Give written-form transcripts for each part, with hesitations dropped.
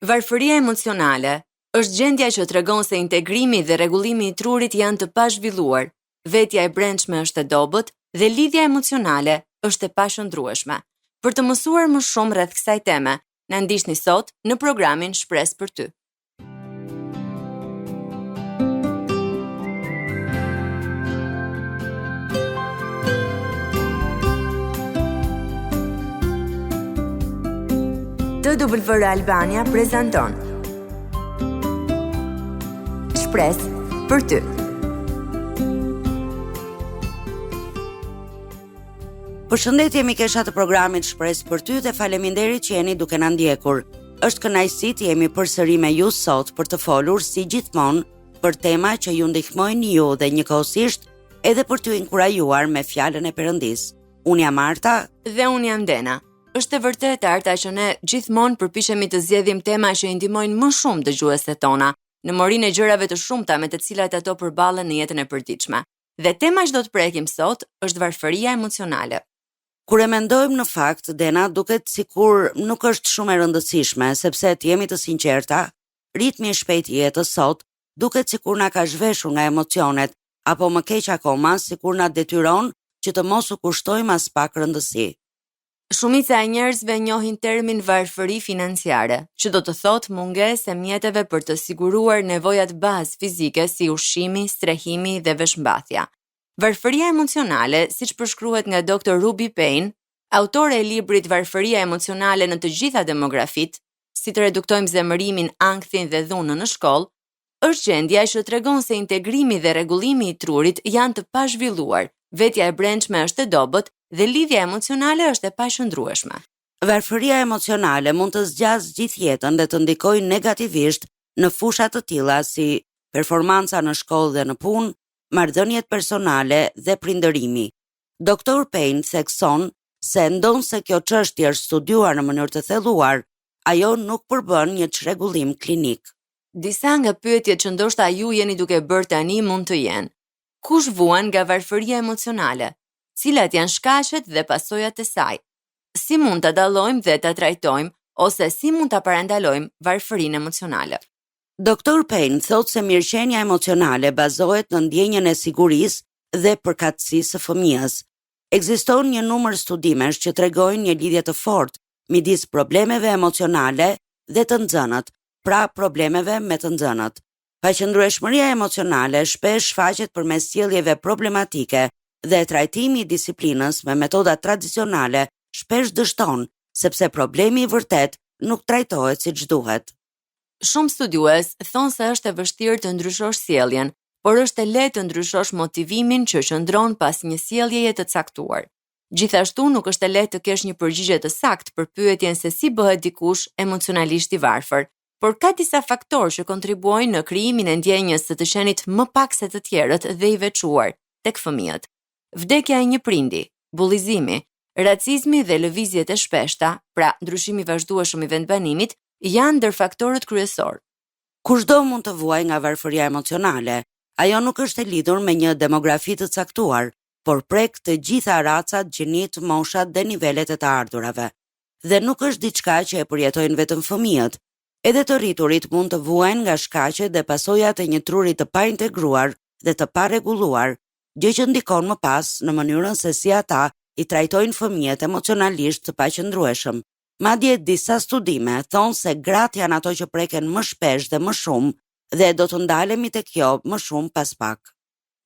Varfëria emocionale është gjendja që tregon se integrimi dhe rregullimi i trurit janë të pazhvilluar, vetja e brendshme është e dobët dhe lidhja emocionale është e pashëndrueshme. Për të mësuar më shumë rreth kësaj teme, na ndiqni sot në programin Shpresë për ty. TWR Albania prezanton Shpresë për ty. Përshëndetje mikesha të programit Shpresë për ty dhe faleminderit që jeni duke na ndjekur. Është kënaqësi të jemi përsëri me ju sot për të folur si gjithmonë për tema që ju ndihmojnë ju dhe njëkohësisht edhe për t'ju inkurajuar me fjalën e Perëndis. Unë jam Marta Dhe unë jam Dena. Është e vërtetë Arta që ne gjithmonë përpiqemi të zgjedhim tema që i ndihmojnë më shumë dëgjuesit tona në morinë e gjërave të shumta me të cilat ato përballen në jetën e përditshme. Dhe tema që do të prekim sot është varfëria emocionale. Kur e mendojmë në fakt, Dena, duket sikur nuk është shumë e rëndësishme, sepse të jemi të sinqerta, ritmi i shpejtë i jetës sot duket sikur na ka zhveshur nga emocionet, apo më keq akoma, sikur na detyron që të mos u kushtojmë as pak rëndësi. Shumica e njerëzve njohin termin varfëri financiare, që do të thotë mungesë e mjeteve për të siguruar nevojat bazë fizike si ushqimi, strehimi dhe veshmbathja. Varfëria emocionale, siç përshkruhet nga Dr. Ruby Payne, autore e librit Varfëria emocionale në të gjitha demografitë, si të reduktojmë zemërimin, ankthin dhe dhunën në shkollë, është gjendja që tregon se integrimi dhe rregullimi i trurit janë të pazhvilluar, vetja e brendshme është e dobët dhe lidhja emocionale është e pashëndrueshme. Varfëria emocionale mund të zgjasë gjithë jetën dhe të ndikojë negativisht në fusha të tilla si performanca në shkollë dhe në punë, marrëdhëniet personale dhe prindërimi. Dr. Payne thekson se ndonse kjo çështje është studiuar në mënyrë të thelluar, ajo nuk përbën një çrregullim klinik. Disa nga pyetjet që ndoshta ju jeni duke bërë tani mund të jenë: kush vuan nga varfëria emocionale? Cilat janë shkaqet dhe pasojat e saj? Si mund ta dallojmë dhe ta trajtojmë ose si mund ta parandalojmë varfërinë emocionale? Dr. Payne thotë se mirëqenia emocionale bazohet në ndjenjën e sigurisë dhe përkatësisë së fëmijës. Ekziston një numër studimesh që tregojnë një lidhje të fortë midis problemeve emocionale dhe të nxënët, pra problemeve me të nxënët. Paqëndrueshmëria emocionale shpesh shfaqet përmes sjelljeve problematike dhe trajtimi i disiplinës me metoda tradicionale shpesh dështon, sepse problemi i vërtet nuk trajtohet siç duhet. Shumë studiues thonë se është e vështirë të ndryshosh sjelljen, por është e lehtë të ndryshosh motivimin që qëndron pas një sjelljeje të caktuar. Gjithashtu nuk është e lehtë të kesh një përgjigje të saktë për pyetjen se si bëhet dikush emocionalisht i varfër, por ka disa faktorë që kontribuojnë në krijimin e ndjenjës së të qenit më pak se të tjerët dhe i veçuar tek fëmijët. Vdekja e një prindi, bullizimi, racizmi dhe lëvizjet e shpeshta, pra ndryshimi i vazhdueshëm i vendbanimit, janë ndër faktorët kryesor. Kushdo mund të vuajë nga varfëria emocionale. Ajo nuk është e lidhur me një demografi të caktuar, por prek të gjitha racat, gjinit, moshat dhe nivelet e të ardhurave. Dhe nuk është diçka që e përjetojnë vetëm fëmijët. Edhe të rriturit mund të vuajnë nga shkaqet dhe pasojat e një truri të paintegruar dhe të parregulluar, gjë që ndikon më pas në mënyrën se si ata i trajtojnë fëmijët emocionalisht të paqëndrueshëm. Madje disa studime thonë se gratë janë ato që preken më shpesh dhe më shumë dhe do të ndalemi tek kjo më shumë pas pak.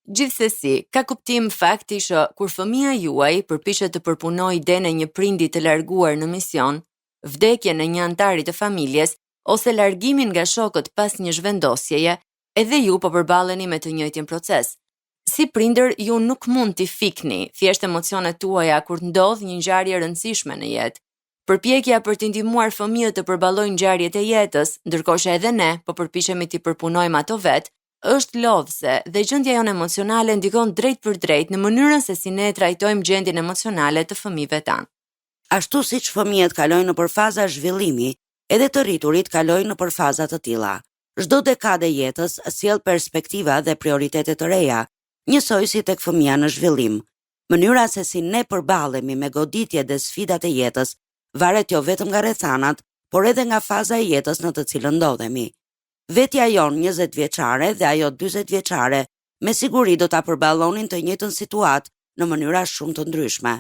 Gjithsesi, ka kuptim fakti që kur fëmia juaj përpiqet të përpunojë idenë e një prindi të larguar në mision, vdekjen e një antari të familjes ose largimin nga shokët pas një zhvendosjeje, edhe ju po përballeni me të njëjtin proces. Si prindër, ju nuk mund t'i fikni thjesht emocionet tuaja kur ndodh një ngjarje e rëndësishme në jetë. Përpjekja për t'i ndihmuar fëmijët të përballojnë ngjarjet e jetës, ndërkohë që edhe ne po përpiqemi t'i përpunojmë ato vetë, është lodhëse dhe gjendja jonë emocionale ndikon drejt për drejt në mënyrën se si ne trajtojmë gjendjen emocionale të fëmijëve tanë. Ashtu siç fëmijët kalojnë nëpër faza zhvillimi, edhe të rriturit kalojnë nëpër faza të tilla. Çdo dekadë e jetës sjell perspektiva dhe prioritete të reja, njësoj si tek fëmia në zhvillim. Mënyra se si ne përballemi me goditjet dhe sfidat e jetës varet jo vetëm nga rrethanat, por edhe nga faza e jetës në të cilën ndodhemi. Vetja jon 20 vjeçare dhe ajo 40 vjeçare me siguri do ta përballonin të njëjtën situatë në mënyra shumë të ndryshme.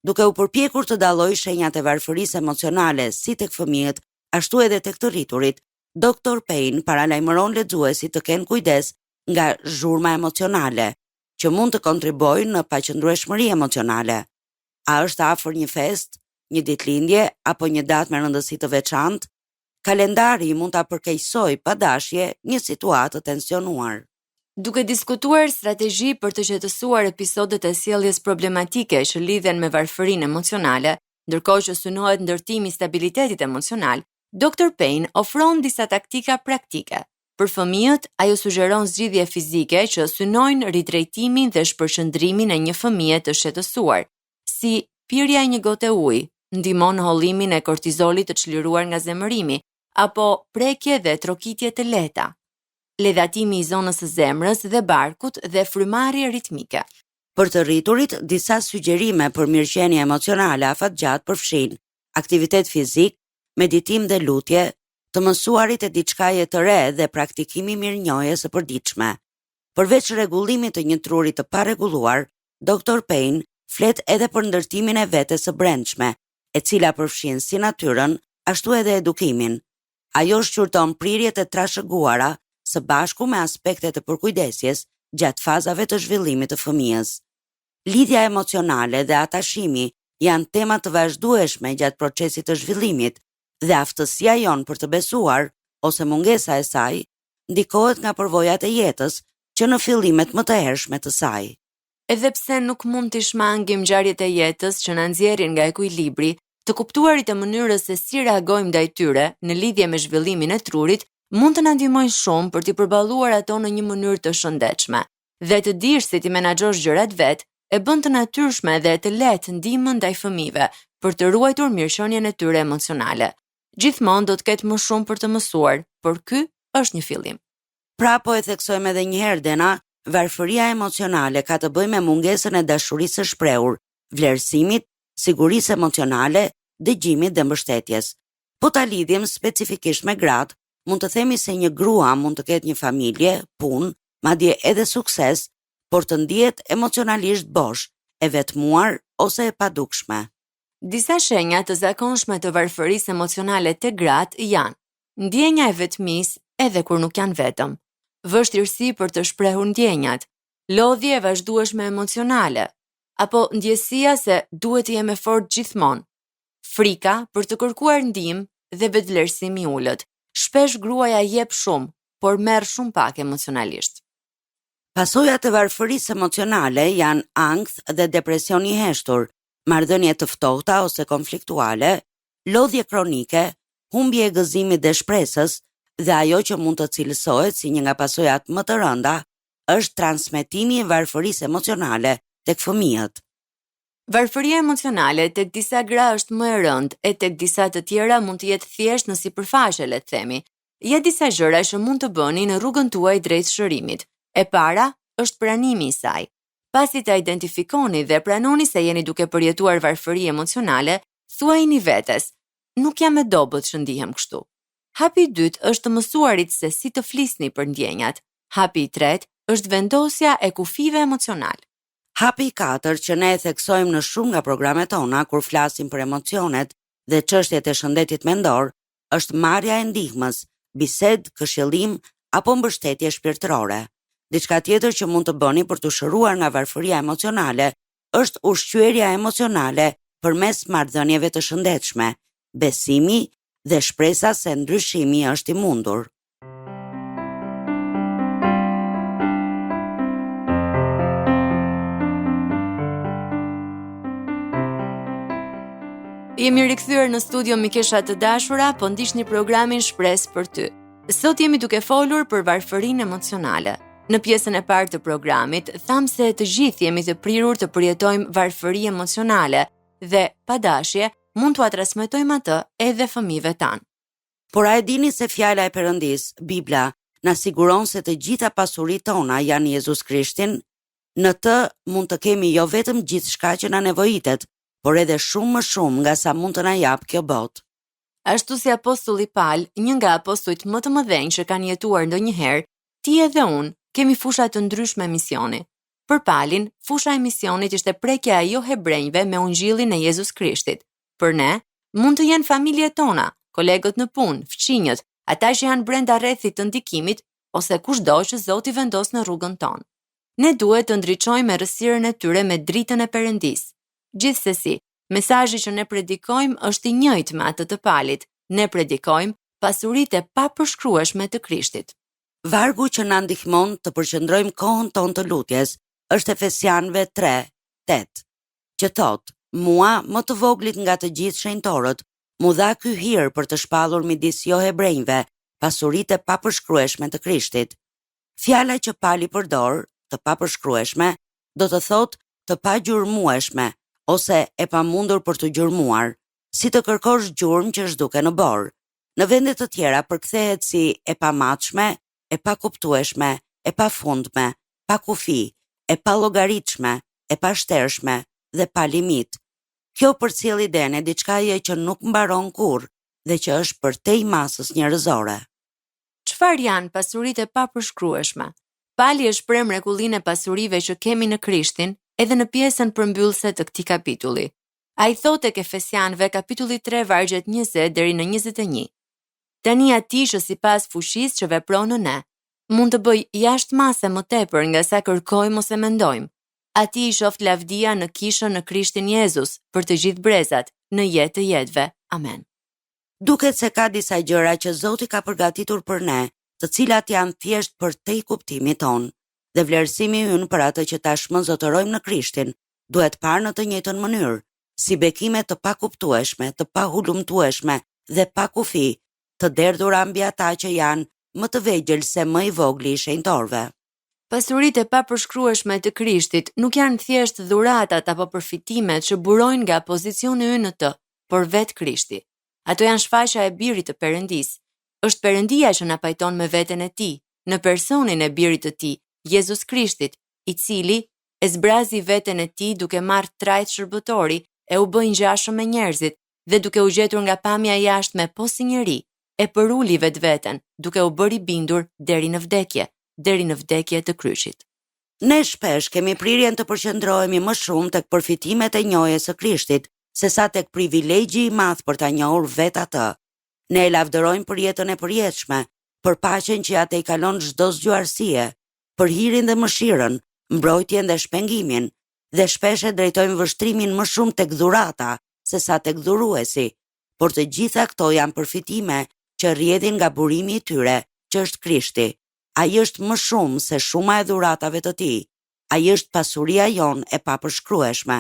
Duke u përpjekur të dallojë shenjat e varfërisë emocionale si tek fëmijët, ashtu edhe tek të rriturit, Dr. Payne paralajmëron lexuesit të kenë kujdes nga zhurma emocionale, që mund të kontribuojnë në paqëndrueshmëri emocionale. A është afër një fest, një ditëlindje apo një datë me rëndësi të veçantë? Kalendari mund ta përkeqësojë pa dashje një situatë të tensionuar. Duke diskutuar strategji për të qetësuar episodet e sjelljes problematike që lidhen me varfërinë emocionale, ndërkohë që synohet ndërtimi i stabilitetit emocional, Dr. Payne ofron disa taktika praktike. Për fëmijët, ajo sugjeron zgjidhje fizike që synojnë ridrejtimin dhe shpërqendrimin e një fëmije të shqetësuar, si pirja e një gote ujë, ndihmon hollimin e kortizolit të çliruar nga zemërimi, apo prekje dhe trokitje të lehta, ledhatimi i zonës së zemrës dhe barkut dhe frymarrje ritmike. Për të rriturit, disa sugjerime për mirëqenie emocionale afatgjatë përfshin aktivitet fizik, meditim dhe lutje, të mësuarit e diçkaje të re dhe praktikimi mirënjohjes së përditshme. Përveç rregullimit të një truri të parregulluar, Dr. Payne flet edhe për ndërtimin e vetes së brendshme, e cila përfshin si natyrën, ashtu edhe edukimin. Ajo shqyrton prirjet e trashëguara së bashku me aspektet e përkujdesjes gjatë fazave të zhvillimit të fëmijës. Lidhja emocionale dhe atashimi janë tema të vazhdueshme gjatë procesit të zhvillimit dhe aftësia jon për të besuar, ose mungesa e saj, ndikohet nga përvojat e jetës që në fillimet më të hershme të saj. Edhe pse nuk mund të shmangim ngjarjet e jetës që na nxjerrin nga ekuilibri, të kuptuarit e mënyrës se si reagojmë ndaj tyre në lidhje me zhvillimin e trurit, mund të na ndihmojnë shumë për t'i përballuar ato në një mënyrë të shëndetshme. Dhe të dish si ti menaxhosh gjërat vet, e bën të natyrshme dhe të lehtë ndihmën ndaj fëmijëve për të ruajtur mirëqenien e tyre emocionale. Gjithmonë do të ketë më shumë për të mësuar, por ky është një fillim. Pra po e theksojmë edhe një herë, Dena, varfëria emocionale ka të bëjë me mungesën e dashurisë së shprehur, vlerësimit, sigurisë emocionale, dëgjimit dhe mbështetjes. Po ta lidhim specifikisht me gratë, mund të themi se një grua mund të ketë një familje, punë, madje edhe sukses, por të ndihet emocionalisht bosh, e vetmuar ose e padukshme. Disa shenja të zakonshme të varfërisë emocionale të gratë janë ndjenja e vetmisë edhe kur nuk janë vetëm, vështirësi për të shprehur ndjenjat, lodhje e vazhdueshme emocionale, apo ndjesia se duhet të jem e fortë gjithmonë, frika për të kërkuar ndihmë dhe vetëvlerësimi i ulët. Shpesh gruaja jep shumë, por merr shumë pak emocionalisht. Pasojat e varfërisë emocionale janë ankth dhe depresion i heshtur, marrëdhënie të ftohta ose konfliktuale, lodhje kronike, humbje e gëzimit dhe shpresës, dhe ajo që mund të cilësohet si një nga pasojat më të rënda është transmetimi i varfërisë emocionale tek fëmijët. Varfëria emocionale tek disa gra është më e rëndë e tek disa të tjera mund të jetë thjesht në sipërfaqe, le të themi. Ja disa gjëra që mund të bëni në rrugën tuaj drejt shërimit. E para është pranimi i saj. Pasi ta identifikoni dhe pranoni se jeni duke përjetuar varfëri emocionale, thuajini vetes: nuk jam e dobët që ndihem kështu. Hapi i dytë është të mësuarit se si të flisni për ndjenjat. Hapi i tretë është vendosja e kufive emocional. Hapi i katërt që ne e theksojmë në shumë nga programet tona kur flasim për emocionet dhe çështjet e shëndetit mendor, është marrja e ndihmës, bisedë, këshillim apo mbështetje shpirtërore. Diçka tjetër që mund të bëni për të shëruar nga varfëria emocionale është ushqyerja emocionale përmes marrëdhënieve të shëndetshme, besimi dhe shpresa se ndryshimi është i mundur. Jemi rikthyer në studio mikesha të dashura, po ndiqni programin Shpresë për ty. Sot jemi duke folur për varfërinë emocionale. Në pjesën e parë të programit, tham se të gjithë jemi të prirur të përjetojmë varfëri emocionale dhe, pa dashje, mund t'ua transmetojmë atë edhe fëmijëve tanë. Por a e dini se fjala e Perëndis, Bibla, na siguron se të gjitha pasuritë tona janë Jezus Krishtin? Në të mund të kemi jo vetëm gjithçka që na nevojitet, por edhe shumë më shumë nga sa mund të na jap kjo botë. Ashtu si apostulli Paul, një nga apostujt më të mëdhenj që kanë jetuar ndonjëherë, ti edhe unë kemi fusha të ndryshme misioni. Për Palin, fusha e misionit ishte prekja e jo hebrejve me ungjillin e Jezus Krishtit. Për ne, mund të jenë familjet tona, kolegët në punë, fëmijët, ata që janë brenda rrethit të ndikimit, ose kushdo që Zoti vendos në rrugën tonë. Ne duhet të ndriçojmë errësirën e tyre me dritën e Perëndisë. Gjithsesi, mesazhi që ne predikojmë është i njëjtë me atë të Palit. Ne predikojmë pasuritë e papërshkrueshme të Krishtit. Vargu që na ndihmon të përqendrojmë kohën tonë të lutjes është Efesianëve 3:8, që thotë: "Mua, më të voglit nga të gjithë shenjtorët, mu dha ky hir për të shpallur midis jo hebrejve pasuritë e papërshkrueshme të Krishtit." Fjala që Pali përdor, të papërshkrueshme, do të thotë të pagjurmueshme ose e pamundur për të gjurmuar, si të kërkosh gjurmë që zhduke në borë. Në vende të tjera përkthehet si e pamatshme, e pakuptueshme, e pafundme, pa kufi, e pallogaritshme, e pashtershme dhe pa limit. Kjo përcjell idenë e diçkaje që nuk mbaron kurrë dhe që është përtej masës njerëzore. Çfarë janë pasuritë e papërshkrueshme? Pali e shpreh mrekullinë e pasurive që kemi në Krishtin edhe në pjesën përmbyllëse të këtij kapitulli. Ai thotë tek Efesianëve kapitulli 3 vargjet 20 deri në 21. Tani atij që sipas fuqisë që vepron në ne, mund të bëj jashtë mase më tepër nga sa kërkojmë ose mendojmë. Atij i shoft lavdia në kishën në Krishtin Jezus për të gjithë brezat, në jetë të jetëve. Amen. Duket se ka disa gjëra që Zoti ka përgatitur për ne, të cilat janë thjesht për te kuptimit ton, dhe vlerësimi ynë për atë që tashmë zotërojmë në Krishtin duhet parë në të njëjtën mënyrë, si bekime të pakuptueshme, të pahulumtueshme dhe pa kufi, të derdhura mbi ata që janë më të vegjël se më i vogli i shenjtorëve. Pasuritë e papërshkrueshme të Krishtit nuk janë thjesht dhuratat apo përfitimet që burojnë nga pozicioni ynë në të, por vetë Krishti. Ato janë shfaqja e birit të Perëndisë. Është Perëndia që na pajton me veten e Tij, në personin e birit të Tij, Jezus Krishtit, i cili e zbrazi veten e Tij duke marrë trajt shërbëtori, e u bë ngjashëm me njerëzit dhe duke u gjetur nga pamja jashtme po si njeri, e përuli vetveten duke u bërë i bindur deri në vdekje të kryqit. Ne shpesh kemi prirjen të përqendrohemi më shumë tek përfitimet e njohjes së Krishtit, sesa tek privilegji i madh për ta njohur vetë atë. Ne e lavdërojmë për jetën e përjetshme, për paqen që atë i kalon çdo zgjuarësie, për hirin dhe mëshirën, mbrojtjen dhe shpengimin, dhe shpesh e drejtojmë vështrimin më shumë tek dhurata sesa tek dhuruesi, por të gjitha këto janë përfitime që rrjedhin nga burimi i tyre, që është Krishti. Ai është më shumë se shuma e dhuratave të Tij. Ai është pasuria jonë e papërshkrueshme.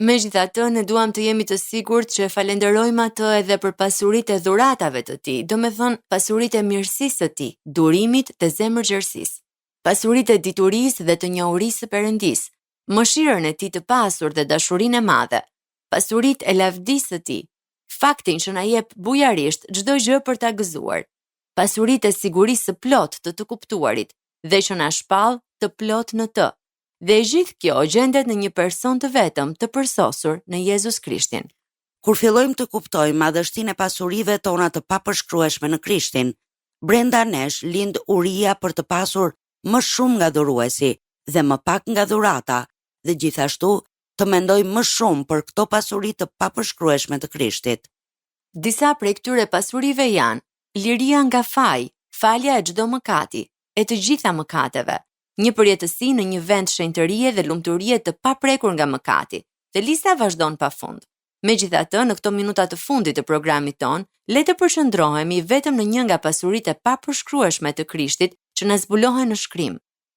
Megjithatë, ne duam të jemi të sigurt që falenderojmë atë edhe për pasuritë e dhuratave të Tij, domethënë pasuritë e mirësisë së Tij, durimit dhe zemërgjërësisë, pasuritë e diturisë dhe të njohurisë së Perëndisë, mëshirën e Tij të pasur dhe dashurinë e madhe, pasuritë e lavdisë së Tij, faktin që na jep bujarisht çdo gjë për ta gëzuar, pasuritë e sigurisë së plot të kuptuarit dhe që na shpall të plot në të. Dhe gjithë kjo gjendet në një person të vetëm të përsosur në Jezus Krishtin. Kur fillojmë të kuptojmë madhështinë e pasurive tona të papërshkrueshme në Krishtin, brenda nesh lind uria për të pasur më shumë nga dhuruesi dhe më pak nga dhurata, dhe gjithashtu të mendojmë më shumë për këto pasuri të papërshkrueshme të Krishtit. Disa prej këtyre pasurive janë liria nga faji, falja e çdo mëkati, e të gjitha mëkateve, një përjetësi në një vend shenjtërie dhe lumturie të paprekur nga mëkati, dhe lista vazhdon pafund. Megjithatë, në këto minuta të fundit të programit ton, le të përqendrohemi vetëm në një nga pasuritë e papërshkrueshme të Krishtit që na zbulohen në shkrim.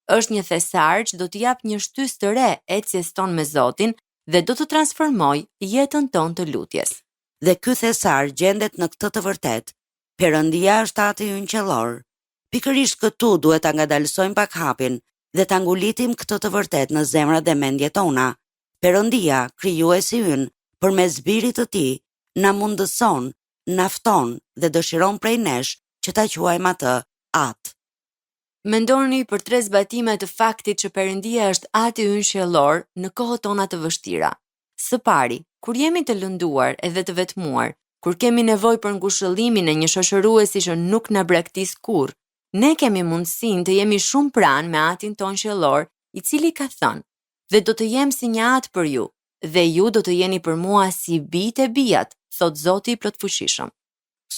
Është një thesar që do të jap një shtys të re ecjes ton me Zotin dhe do të transformojë jetën ton të lutjes. Dhe ky thesar gjendet në këtë të vërtetë: Perëndia është Ati ynë qellor. Pikërisht këtu duhet ta ngadalësojmë pak hapin dhe ta ngulitim këtë të vërtetë në zemrat dhe mendjet tona. Perëndia, krijuesi ynë, përmes birit të Tij, na mundëson, na fton dhe dëshiron prej nesh që ta quajmë atë Atë. Mendoni për 3 zbatime të faktit që Perëndia është Ati ynë qiellor në kohët tona të vështira. Së pari, kur jemi të lënduar edhe të vetmuar, kur kemi nevojë për ngushëllimin e një shoqëruesi që nuk na braktis kurrë, ne kemi mundësinë të jemi shumë pranë me Atin ton qiellor, i cili ka thënë: "Dhe do të jem si një atë për ju, dhe ju do të jeni për mua si bijtë e bijat", thot Zoti i Plotfuqishëm.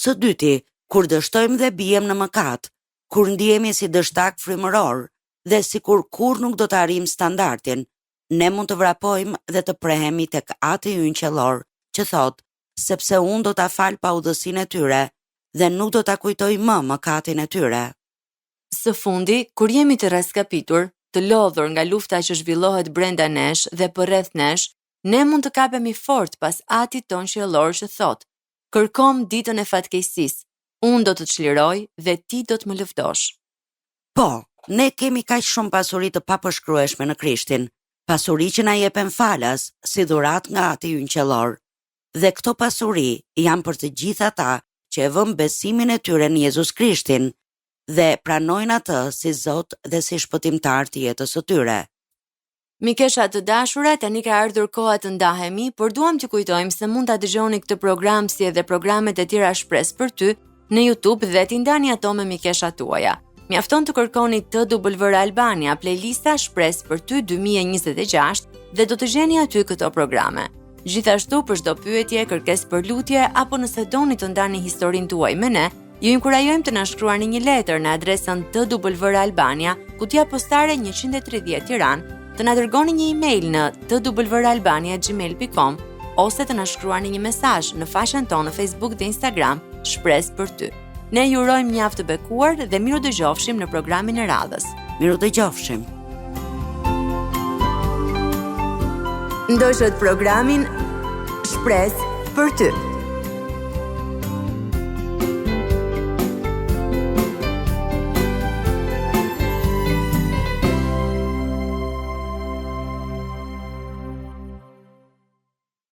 Së dyti, kur dështojmë dhe bijem në mëkat, kur ndihemi si dështak frymëror dhe sikur kurrë nuk do të arrijmë standardin, ne mund të vrapojmë dhe të prehemi tek Ati ynë qiellor, që thot: "Sepse unë do ta fal paudhësinë e tyre dhe nuk do ta kujtoj më mëkatin e tyre." Së fundi, kur jemi të raskapitur, të lodhur nga lufta që zhvillohet brenda nesh dhe përreth nesh, ne mund të kapemi fort pas Atit ton qiellor që thot: "Kërkom ditën e fatkeqësisë, unë do të të çliroj dhe ti do të më lëvdosh." Po, ne kemi kaq shumë pasuri të papërshkrueshme në Krishtin, pasuri që na jepen falas si dhuratë nga Ati ynë qiellor. Dhe këto pasuri janë për të gjithë ata që e vënë besimin e tyre në Jezus Krishtin dhe pranojnë atë si Zot dhe si shpëtimtar të jetës së tyre. Mikesha të dashura, tani ka ardhur koha të ndahemi, por duam t'ju kujtojmë se mund ta dëgjoni këtë program si edhe programet e tjera Shpresë për ty në YouTube dhe t'i ndani ato me mikeshat tuaja. Mjafton të kërkoni TWR Albania, playlista Shpresë për ty 2026 dhe do të gjeni aty këto programe. Gjithashtu për çdo pyetje, kërkesë për lutje apo nëse doni të ndani historinë tuaj me ne, ju inkurajojmë të na shkruani një letër në adresën TWR Albania, kutia postare 130 Tiranë, të na dërgoni një email në twralbania@gmail.com ose të na shkruani një mesazh në faqen tonë në Facebook dhe Instagram Shpresë për ty. Ne ju urojmë një javë të bekuar dhe miru dëgjofshim në programin e radhës. Miru dëgjofshim. Ndoshët programin Shpresë për ty.